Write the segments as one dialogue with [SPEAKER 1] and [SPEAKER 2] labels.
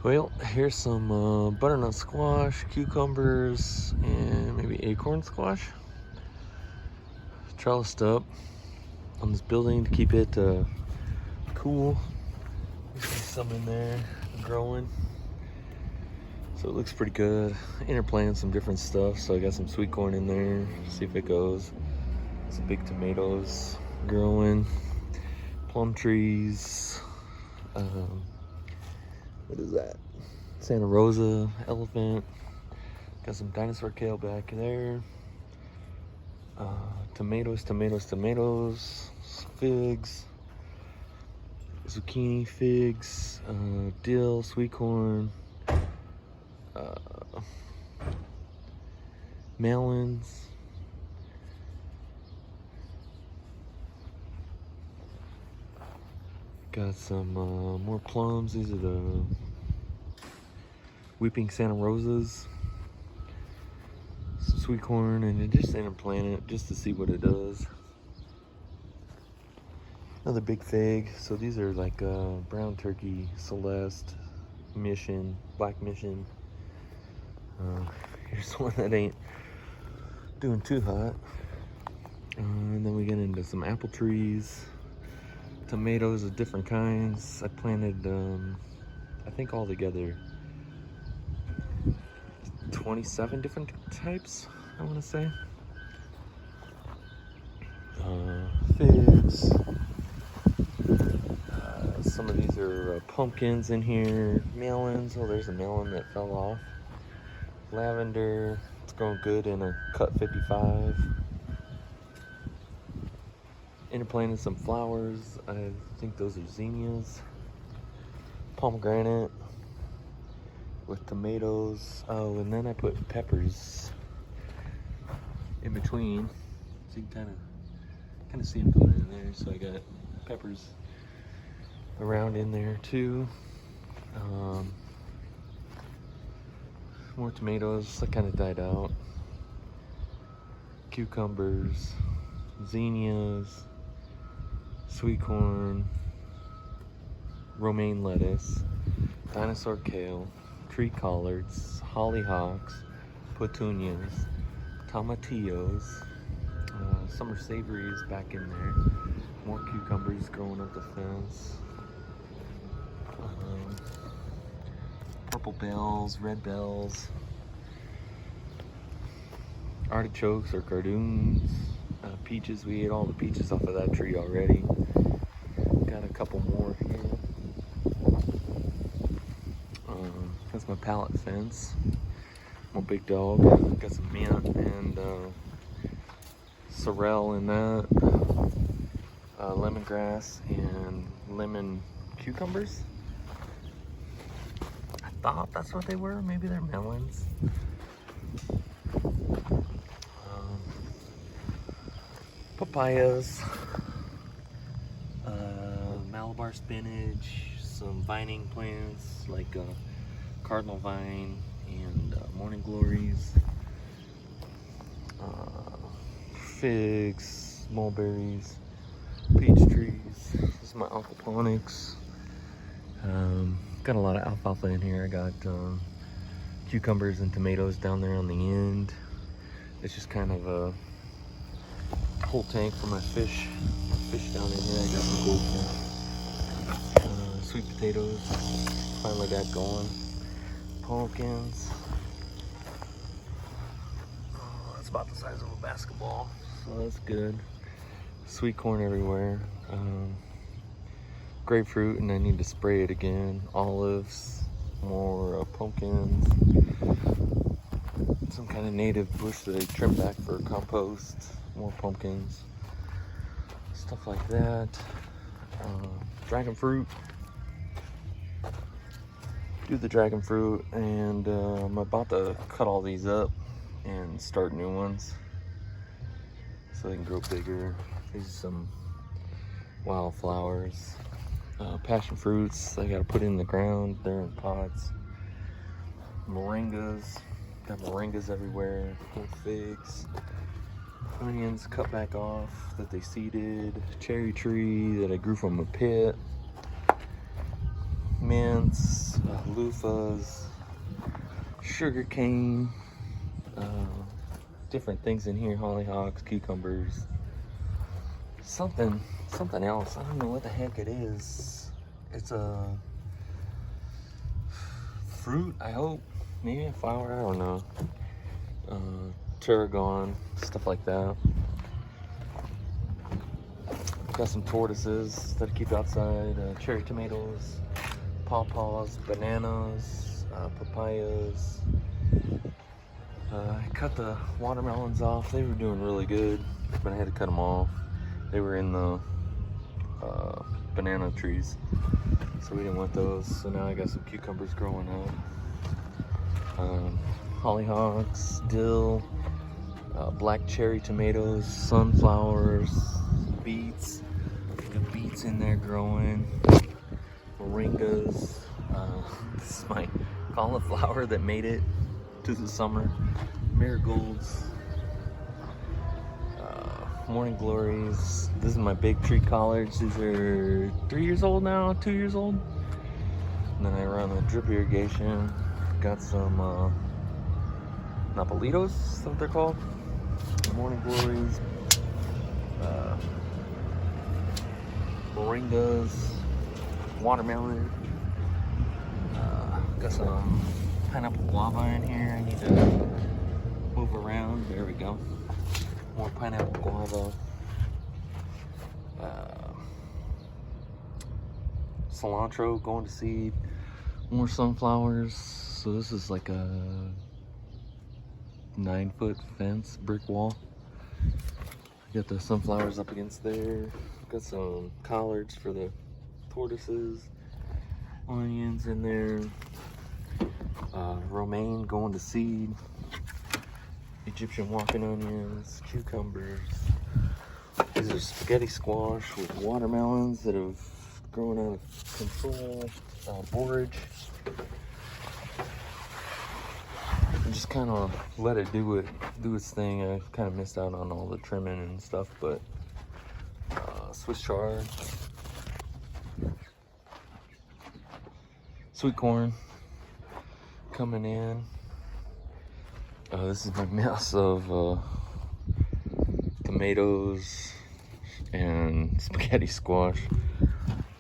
[SPEAKER 1] Well, here's some butternut squash, cucumbers, and maybe acorn squash. Trellised up on this building to keep it cool. There's some in there growing, so it looks pretty good. Interplanting some different stuff, so I got some sweet corn in there. See if it goes. Some big tomatoes growing, plum trees. What is that? Santa Rosa, elephant. Got some dinosaur kale back there. Tomatoes, figs, zucchini, figs, dill, sweet corn, melons. Got some more plums. These are the weeping Santa Rosas. Some sweet corn, and just interplant it just to see what it does. Another big fig. So these are like brown turkey, Celeste, Mission, Black Mission. Here's one that ain't doing too hot. And then we get into some apple trees, tomatoes of different kinds. I planted, I think altogether 27 different types, I want to say. Figs. Some of these are pumpkins in here. Melons. Oh, there's a melon that fell off. Lavender. It's growing good in a cut 55. Interplanted some flowers. I think those are zinnias. Pomegranate with tomatoes. Oh, and then I put peppers in between, so you can kind of see them going in there. So I got peppers around in there too. More tomatoes. That kind of died out. Cucumbers, zinnias, sweet corn, romaine lettuce, dinosaur kale, tree collards, hollyhocks, petunias, tomatillos, summer savories back in there, more cucumbers growing up the fence, purple bells, red bells, artichokes or cardoons, peaches. We ate all the peaches off of that tree already. Got a couple more here. That's my pallet fence. My big dog. Got some mint and sorrel in that. Lemongrass and lemon cucumbers. I thought that's what they were. Maybe they're melons. Papayas. Malabar spinach. Some vining plants like cardinal vine and morning glories, figs, mulberries, peach trees. This is my aquaponics. Got a lot of alfalfa in here. I got cucumbers and tomatoes down there on the end. It's just kind of a whole tank for my fish. Down in here. I got some goldfish. Sweet potatoes. Finally got going. Pumpkins. Oh, that's about the size of a basketball, so that's good. Sweet corn everywhere. Grapefruit, and I need to spray it again. Olives, more pumpkins. Some kind of native bush that I trimmed back for compost. More pumpkins. Stuff like that. Dragon fruit. Do the dragon fruit, and I'm about to cut all these up and start new ones so they can grow bigger. These are some wildflowers. Passion fruits I gotta put in the ground. They're in pots. Moringas. Got moringas everywhere. More figs. Onions cut back off that they seeded. Cherry tree that I grew from a pit. mints, loofahs, sugar cane, different things in here, hollyhocks, cucumbers, something else. I don't know what the heck it is. It's a fruit, I hope. Maybe a flower, I don't know. Tarragon, stuff like that. Got some tortoises that I keep outside, cherry tomatoes, pawpaws, bananas, papayas. I cut the watermelons off. They were doing really good, but I had to cut them off. They were in the banana trees, so we didn't want those. So now I got some cucumbers growing up. Hollyhocks, dill, black cherry tomatoes, sunflowers, beets. Got beets in there growing. Moringas. This is my cauliflower that made it to the summer. Marigolds. Morning glories. This is my big tree collards. These are 3 years old now, 2 years old. And then I run a drip irrigation. Got some Nopalitos, is what they're called. Morning glories. Moringas. Watermelon. Got some pineapple guava in here. I need to move around. There we go. More pineapple guava. Cilantro going to seed. More sunflowers. So this is like a 9-foot fence, brick wall. Got the sunflowers up against there. Got some collards for the tortoises. Onions in there. Romaine going to seed. Egyptian walking onions, cucumbers. These are spaghetti squash with watermelons that have grown out of control. Borage. And just kind of let it do its thing. I kind of missed out on all the trimming and stuff, but Swiss chard, sweet corn coming in. This is my mess of tomatoes and spaghetti squash.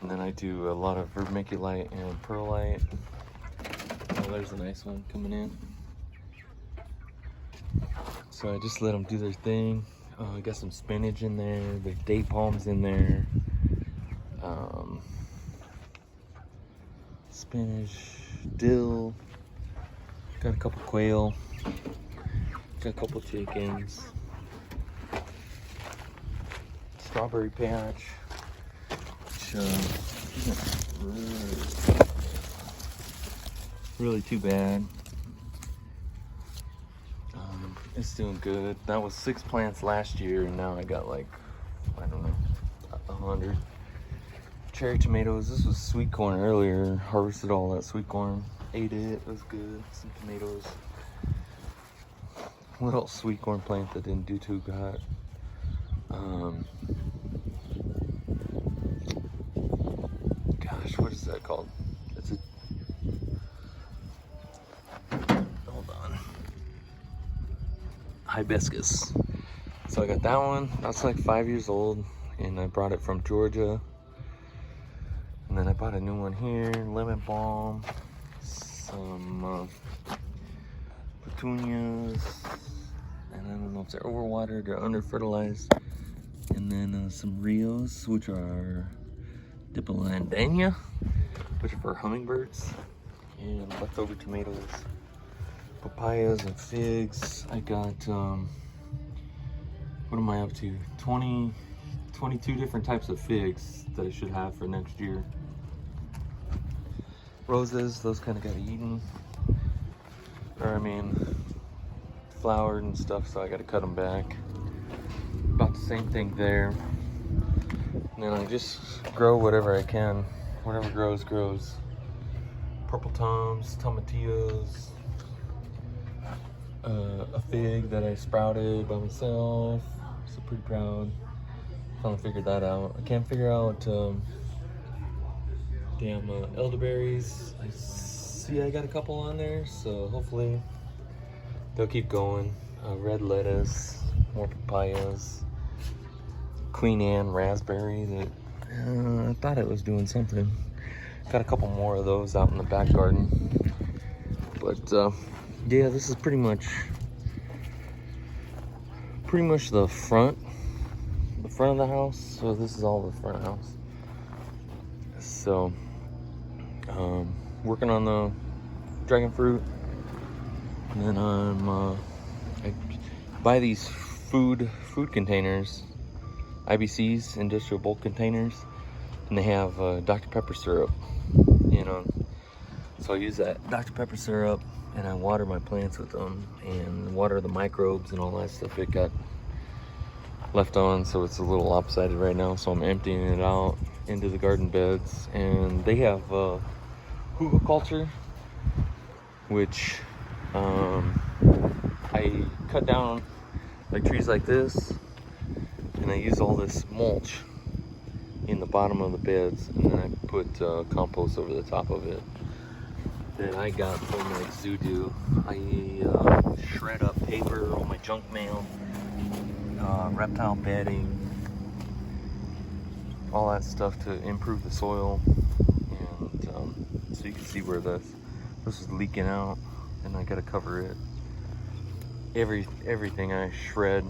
[SPEAKER 1] And then I do a lot of vermiculite and perlite. Oh, there's a nice one coming in. So I just let them do their thing. I got some spinach in there. There's date palms in there. Spinach, dill. Got a couple quail. Got a couple chickens. Strawberry patch. Which isn't really too bad. It's doing good. That was 6 plants last year, and now I got like, I don't know, 100. Cherry tomatoes. This was sweet corn earlier. Harvested all that sweet corn. Ate it. It was good. Some tomatoes. Little sweet corn plant that didn't do too good. Gosh, what is that called? It's a... Hold on. Hibiscus. So I got that one. That's like 5 years old, and I brought it from Georgia. And then I bought a new one here, lemon balm, some petunias, and I don't know if they're overwatered or under fertilized. And then some Rios, which are Dipilandania, which are for hummingbirds, and leftover tomatoes, papayas and figs. I got, what am I up to? 22 different types of figs that I should have for next year. Roses, those kind of got eaten. Or I mean, flowered and stuff, so I got to cut them back. About the same thing there. And then I just grow whatever I can. Whatever grows, grows. Purple Toms, tomatillos. A fig that I sprouted by myself. So pretty proud. Finally figured that out. I can't figure out, dang damn elderberries. I see I got a couple on there, so hopefully they'll keep going. Red lettuce, more papayas, Queen Anne raspberry that I thought it was doing something. Got a couple more of those out in the back garden. But yeah, this is pretty much the front of the house. So this is all the front house. So working on the dragon fruit, and then I buy these food containers, IBCs, industrial bulk containers, and they have Dr. Pepper syrup, you know. So I use that Dr. Pepper syrup and I water my plants with them and water the microbes and all that stuff it got left on. So it's a little lopsided right now, so I'm emptying it out into the garden beds. And they have hugelkultur, which I cut down like trees like this, and I use all this mulch in the bottom of the beds, and then I put compost over the top of it that I got from like Zudu. I shred up paper, all my junk mail, reptile bedding, all that stuff to improve the soil. And so you can see where this is leaking out, and I gotta cover it. Everything I shred.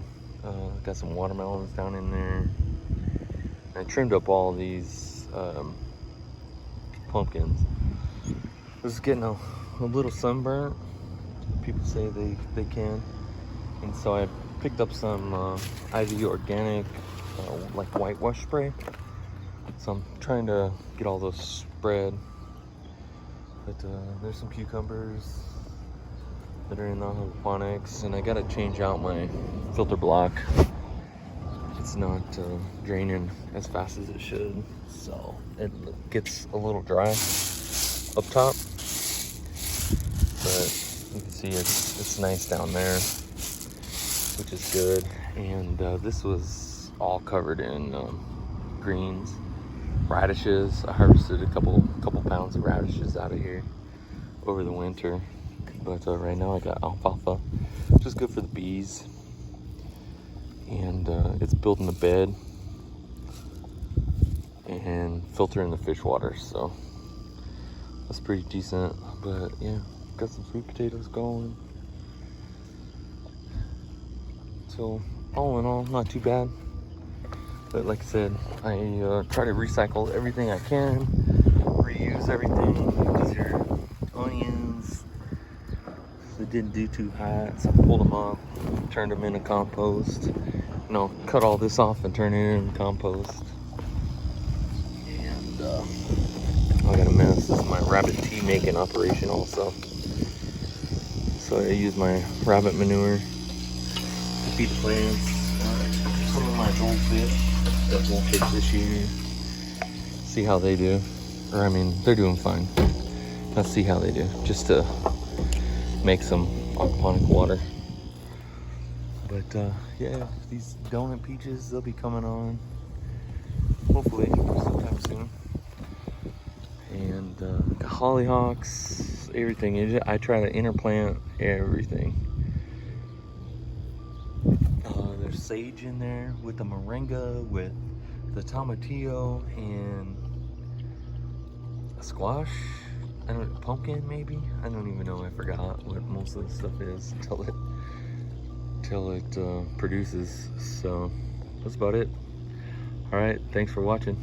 [SPEAKER 1] Got some watermelons down in there. I trimmed up all these pumpkins. This is getting a little sunburnt. People say they can. And so I picked up some Ivy Organic like whitewash spray. So I'm trying to get all those spread. But there's some cucumbers that are in the aquaponics, and I gotta change out my filter block. It's not draining as fast as it should, so it gets a little dry up top. But you can see it's nice down there, which is good. And this was all covered in greens, radishes. I harvested a couple pounds of radishes out of here over the winter. But right now I got alfalfa, which is good for the bees. And it's building the bed and filtering the fish water, so that's pretty decent. But yeah, got some sweet potatoes going. So all in all, not too bad. But like I said, I try to recycle everything I can, reuse everything. Because your onions, they didn't do too hot, so I pulled them up, turned them into compost. You know, cut all this off and turn it into compost. And I got a mess. This is my rabbit tea making operation also. So I use my rabbit manure to feed the plants. Some of my goldfish that won't fit this year. See how they do. Or I mean, they're doing fine. Let's see how they do, just to make some aquaponic water. But yeah, these donut peaches, they'll be coming on hopefully sometime soon. And hollyhocks, everything. I try to interplant everything. There's sage in there with the moringa, with the tomatillo, and a squash. I don't know, pumpkin maybe? I don't even know. I forgot what most of the stuff is until it produces. So that's about it. All right, thanks for watching.